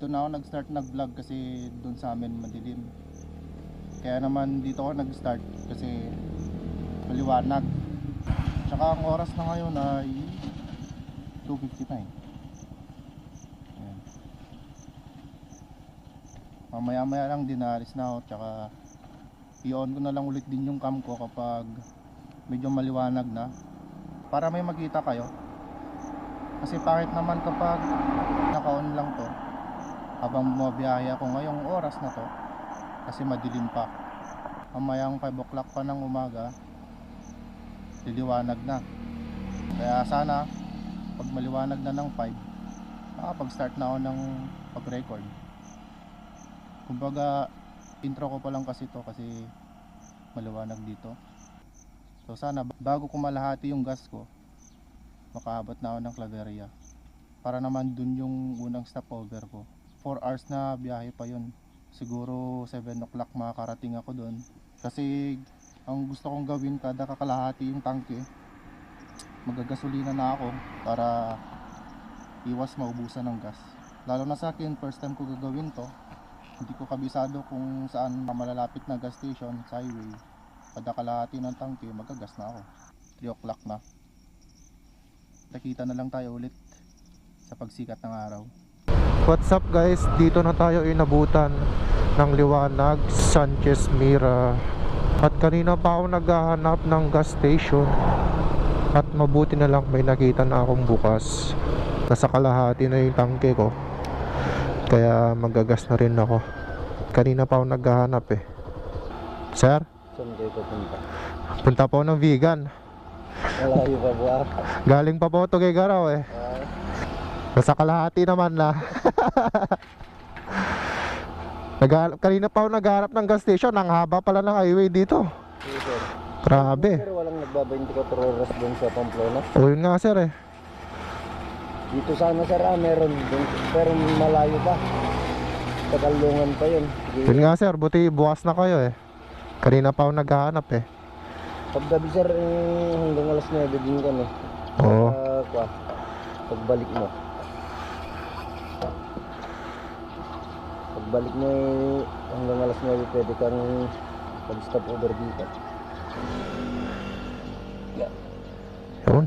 dito na ako nag-start nag-vlog kasi doon sa amin madilim. Kaya naman dito ako nag-start kasi maliwanag. Tsaka ang oras na ngayon ay 2:59. Ayan. Mamaya-maya lang din naalis na ako. Tsaka i-on ko na lang ulit din yung cam ko kapag medyo maliwanag na, para may makita kayo. Kasi pangit naman kapag naka-on lang to habang bumabiyahe ako ngayong oras na to kasi madilim pa. Mamayang 5 o'clock pa ng umaga liliwanag na. Kaya sana pag maliwanag na ng 5 makapag-start na ako ng pag-record. Kumbaga intro ko pa lang kasi to kasi maliwanag dito. So sana bago ko malahati yung gas ko makaabot na ako ng Claveria para naman dun yung unang stopover ko. 4 hours na biyahe pa yun. Siguro 7 o'clock makakarating ako dun kasi ang gusto kong gawin kada kakalahati yung tangke magagasolina na ako para iwas maubusan ng gas. Lalo na sa akin, first time ko gagawin to, hindi ko kabisado kung saan malalapit na gas station sa highway. Kada kalahati ng tangke magagas na ako. 3 o'clock na. Nakita na lang tayo ulit sa pagsikat ng araw. What's up guys, dito na tayo inabutan ng liwanag, Sanchez Mira. At kanina pa ako naghahanap ng gas station at mabuti na lang may nakita na akong bukas. Nasa kalahati na yung tangke ko, kaya magagas na rin ako. Kanina pa ako naghahanap eh. Sir? Saan kayo pupunta? Punta po ng vegan. Malayo pa ba? Galing pa po ito kay Garaw eh. Nasa kalahati naman na. Kanina pa ako naghahanap ng gas station. Ang haba pala ng highway dito. Sige, sir. Grabe. Pero walang nagba-24 oras doon sa Pamplona. O yun nga sir eh. Dito sana sir meron doon. Pero malayo pa. Tagalungan pa yun. Yun nga sir, buti bukas na kayo eh. Kanina pa ako naghahanap eh. Paggabi sir, hanggang alas 9 din kami. Oo. Pagbalik mo. Pagbalik mo hanggang alas 9 pwede kang mag-stop over dito. Yun.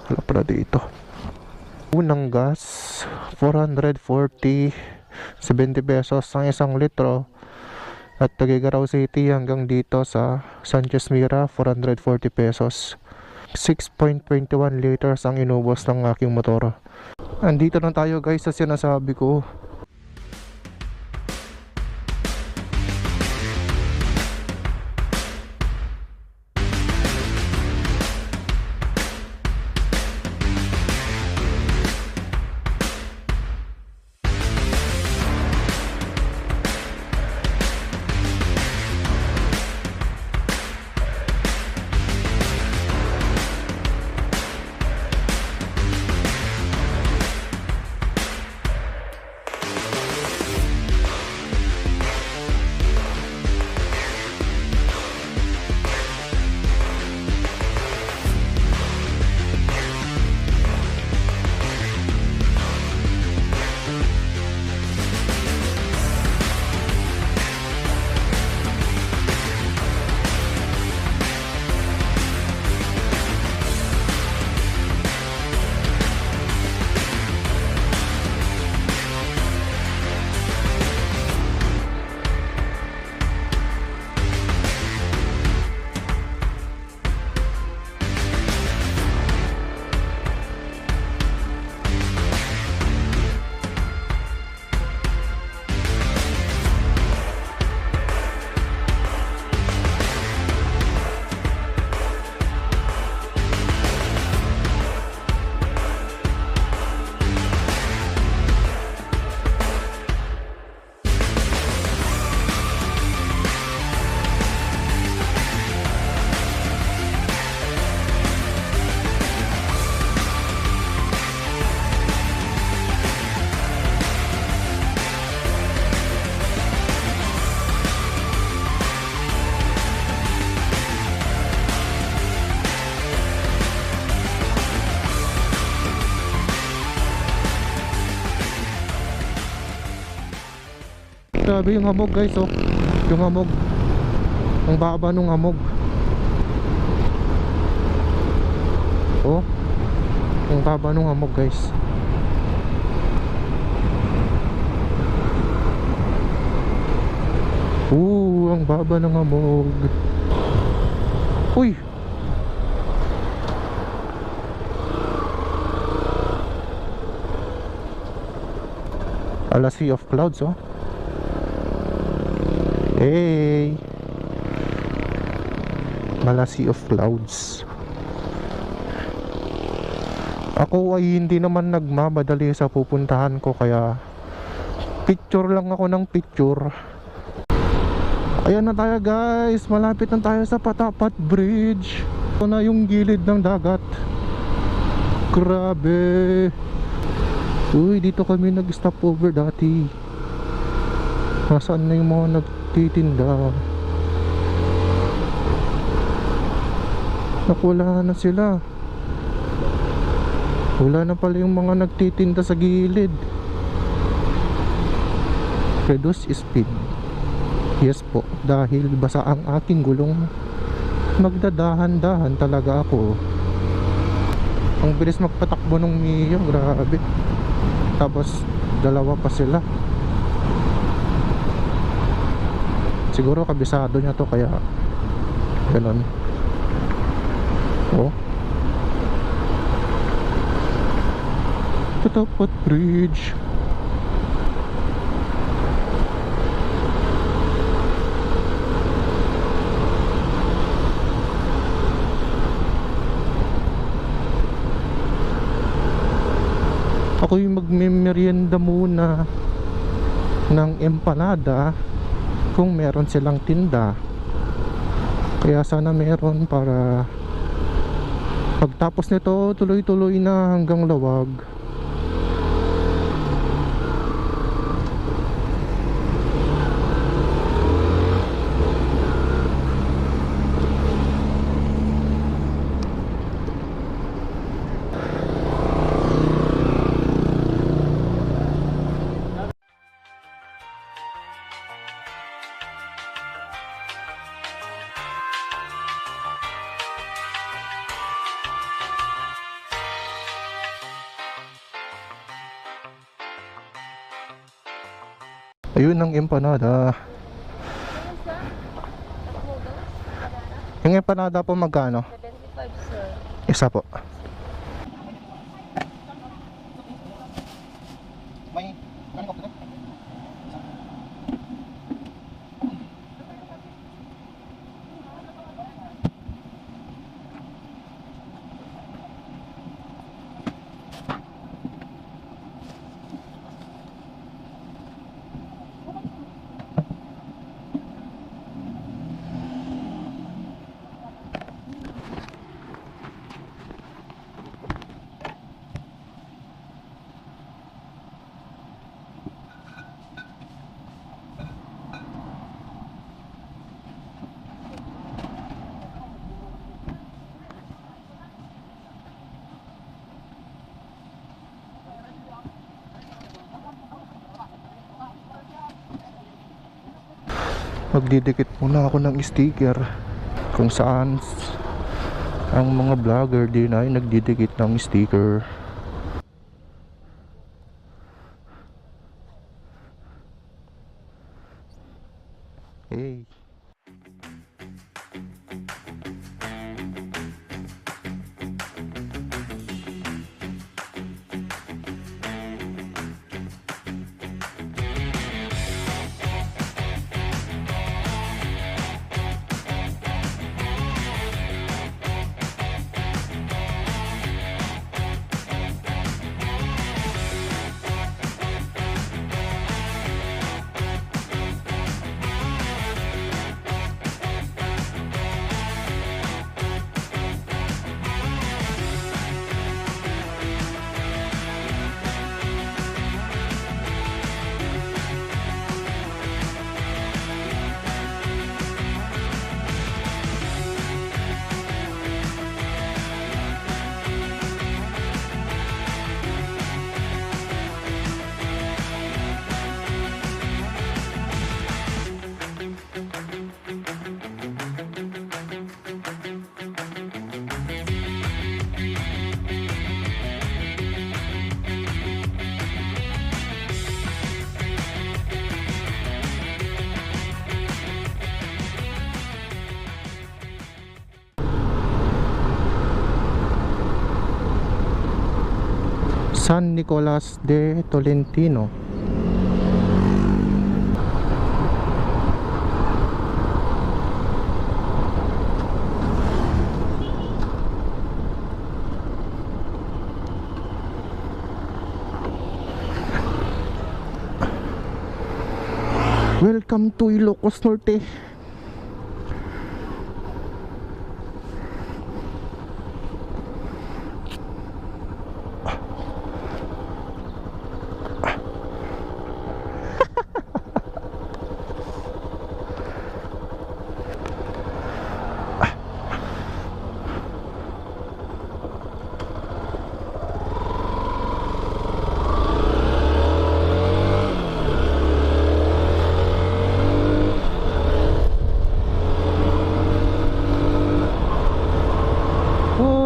Wala pala dito. Unang gas 440 70 pesos ang 1 litro. At Tagigaraw City hanggang dito sa Sanchez Mira 440 pesos. 6.21 liters ang inubos ng aking motor. Andito na tayo guys sa sinasabi ko. Grabe yung hamog guys, oh. Yung hamog. Ang baba nung hamog. Oh. Ang baba nung hamog guys. Ang baba ng hamog. Uy. Ala, sea of clouds, oh. Hey. Ala, sea of clouds. Ako ay hindi naman nagmamadali sa pupuntahan ko, kaya picture lang ako ng picture. Ayan na tayo guys, malapit na tayo sa Patapat Bridge. Ito na yung gilid ng dagat. Grabe. Uy, dito kami nag-stop over dati. Nasaan na yung mga nagtitinda? Nakula na sila. Wala na pala yung mga nagtitinda sa gilid. Reduce speed. Yes po, dahil basa ang aking gulong. Magdadahan-dahan talaga ako. Ang bilis magpatakbo ng Mio, grabe. Tapos dalawa pa sila. Siguro kabisado niya to, kaya ganon. Oh, Patapat Bridge. Ako yung magme-merienda muna ng empanada kung meron silang tinda. Kaya sana meron para pagtapos nito tuloy-tuloy na hanggang Lawag. Ayun ang empanada. Yung empanada po magkano? 75 sir. Isa po. May ano ko? Magdidikit muna ako ng sticker kung saan ang mga vlogger din ay nagdidikit ng sticker. Hey. San Nicolas de Tolentino. Welcome to Ilocos Norte.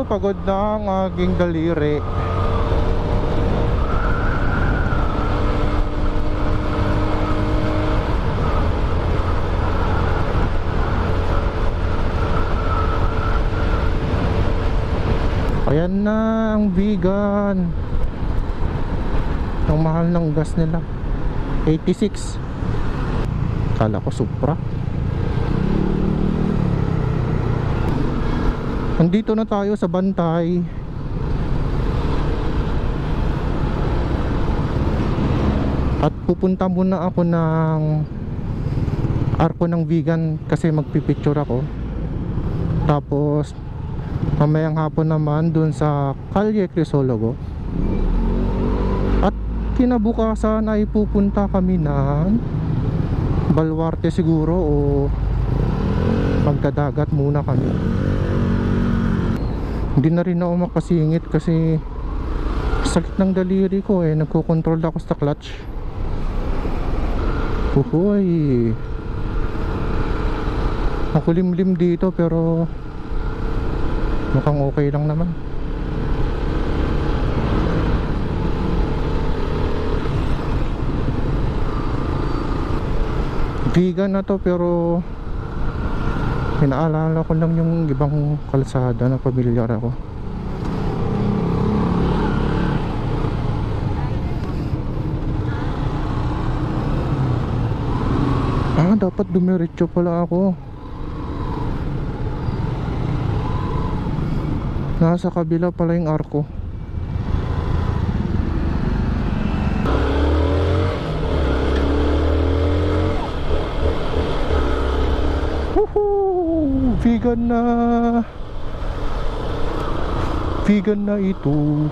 Pagod na ang aking daliri. Ayan na ang vegan. Ang mahal ng gas nila, 86. Kala ko Supra. Nandito na tayo sa Bantay. At pupunta muna ako ng Arco ng Vegan kasi magpipicture ako. Tapos mamayang hapon naman dun sa Calle Crisologo. At kinabukasan ay pupunta kami ng Baluarte siguro o magdadagat muna kami. Hindi na rin ako makasingit kasi sakit ng daliri ko eh. Nagko-control ako sa clutch. Uhoy, makulimlim dito pero mukhang okay lang naman. Vegan na to pero pinaalala ko lang yung ibang kalsada na pamilyar ako. Dapat dumiretso pala ako. Nasa kabila pala yung Arco. Vegan na ito.